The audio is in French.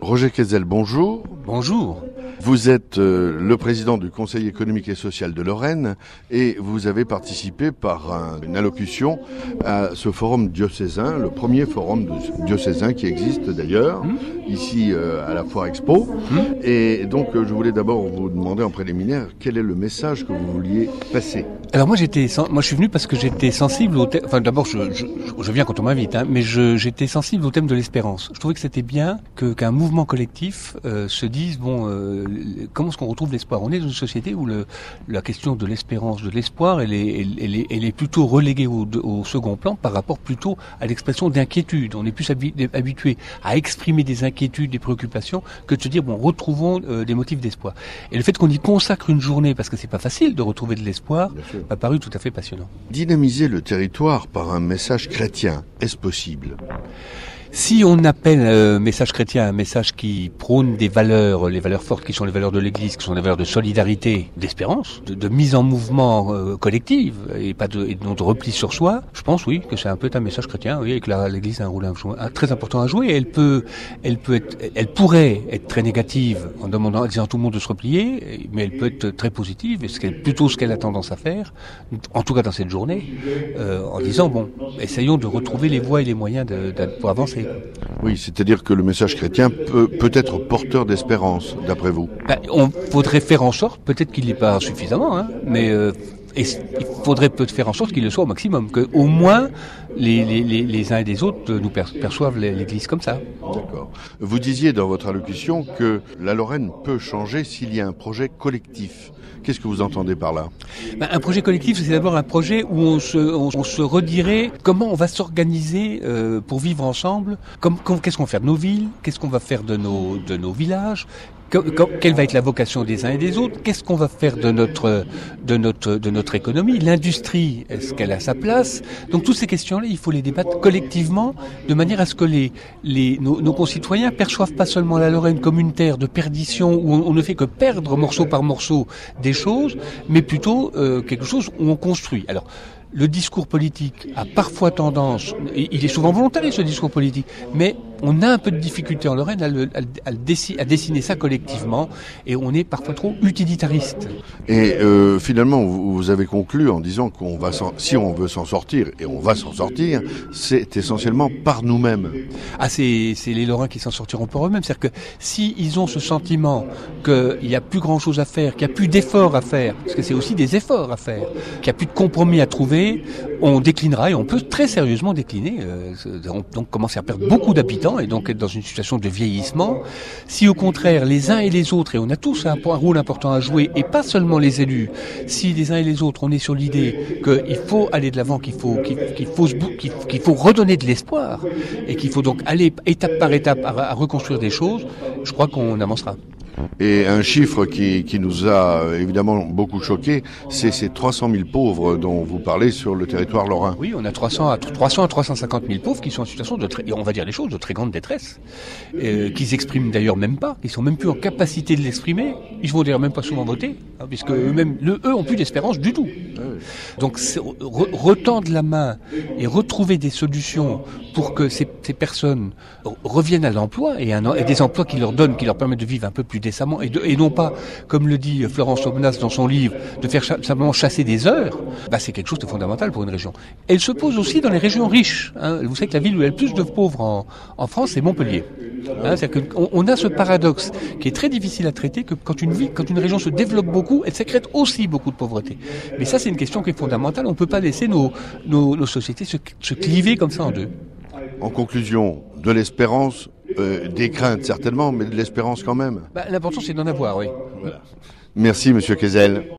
Roger Quezel, bonjour. Bonjour. Vous êtes le président du Conseil économique et social de Lorraine et vous avez participé par une allocution à ce forum diocésain, le premier forum diocésain qui existe d'ailleurs, ici à la Foire Expo. Et donc je voulais d'abord vous demander en préliminaire quel est le message que vous vouliez passer. Alors moi je suis venu parce que j'étais sensible au thème, enfin d'abord je viens quand on m'invite, mais j'étais sensible au thème de l'espérance. Je trouvais que c'était bien qu'un mouvement collectif se dise comment est-ce qu'on retrouve l'espoir. On est dans une société où la question de l'espérance, de l'espoir, elle est plutôt reléguée au second plan par rapport plutôt à l'expression d'inquiétude. On est plus habitué à exprimer des inquiétudes, des préoccupations, que de se dire retrouvons des motifs d'espoir. Et le fait qu'on y consacre une journée, parce que c'est pas facile de retrouver de l'espoir, m'a paru tout à fait passionnant. Dynamiser le territoire par un message chrétien, est-ce possible ? Si on appelle message chrétien un message qui prône des valeurs, les valeurs fortes qui sont les valeurs de l'Église, qui sont des valeurs de solidarité, d'espérance, de mise en mouvement collective et non de repli sur soi, je pense oui que c'est un peu un message chrétien, oui, et que l'Église a un rôle très important à jouer. Elle pourrait être très négative en disant à tout le monde de se replier, mais elle peut être très positive, et plutôt ce qu'elle a tendance à faire, en tout cas dans cette journée, en disant essayons de retrouver les voies et les moyens pour avancer. Oui, c'est-à-dire que le message chrétien peut être porteur d'espérance, d'après vous. On faudrait faire en sorte, peut-être qu'il n'est pas suffisamment, mais il faudrait peut-être faire en sorte qu'il le soit au maximum, que au moins les uns et les autres nous perçoivent l'Église comme ça. D'accord. Vous disiez dans votre allocution que la Lorraine peut changer s'il y a un projet collectif. Qu'est-ce que vous entendez par là ? Un projet collectif, c'est d'abord un projet où on se redirait comment on va s'organiser pour vivre ensemble. Qu'est-ce qu'on va faire de nos villes ? Qu'est-ce qu'on va faire de nos villages ? Quelle va être la vocation des uns et des autres ? Qu'est-ce qu'on va faire de notre économie ? L'industrie, est-ce qu'elle a sa place ? Donc toutes ces questions-là, il faut les débattre collectivement, de manière à ce que nos concitoyens perçoivent pas seulement la Lorraine comme une terre de perdition où on ne fait que perdre morceau par morceau des choses, mais plutôt quelque chose où on construit. Alors, le discours politique a parfois tendance, et il est souvent volontariste ce discours politique, mais on a un peu de difficulté en Lorraine à dessiner ça collectivement, et on est parfois trop utilitariste. Et finalement, vous avez conclu en disant si on veut s'en sortir, et on va s'en sortir, c'est essentiellement par nous-mêmes. C'est les Lorrains qui s'en sortiront par eux-mêmes. C'est-à-dire que s'ils ont ce sentiment qu'il n'y a plus grand-chose à faire, qu'il n'y a plus d'efforts à faire, parce que c'est aussi des efforts à faire, qu'il n'y a plus de compromis à trouver, on déclinera, et on peut très sérieusement décliner. Donc commencer à perdre beaucoup d'habitants et donc être dans une situation de vieillissement. Si au contraire les uns et les autres, et on a tous un rôle important à jouer, et pas seulement les élus, si les uns et les autres on est sur l'idée qu'il faut aller de l'avant, qu'il faut redonner de l'espoir, et qu'il faut donc aller étape par étape à reconstruire des choses, je crois qu'on avancera. Et un chiffre qui nous a évidemment beaucoup choqué, c'est ces 300 000 pauvres dont vous parlez sur le territoire lorrain. Oui, on a 300 à 350 000 pauvres qui sont en situation on va dire les choses, de très grande détresse, qui s'expriment d'ailleurs même pas, ils sont même plus en capacité de l'exprimer, ils vont d'ailleurs même pas souvent voter, puisque eux ont plus d'espérance du tout. Donc retendre la main et retrouver des solutions pour que ces personnes reviennent à l'emploi et des emplois qui leur permettent de vivre un peu plus décemment et non pas, comme le dit Florence Aubenas dans son livre, de faire simplement chasser des heures, c'est quelque chose de fondamental pour une région. Elle se pose aussi dans les régions riches. Vous savez que la ville où il y a le plus de pauvres en France, c'est Montpellier. C'est-à-dire qu'on a ce paradoxe qui est très difficile à traiter, que quand une région se développe beaucoup, elle sécrète aussi beaucoup de pauvreté. Mais ça, c'est une question qui est fondamentale. On ne peut pas laisser nos sociétés se cliver comme ça en deux. En conclusion, de l'espérance, des craintes certainement, mais de l'espérance quand même. L'important, c'est d'en avoir, oui. Voilà. Merci, Monsieur Quezel.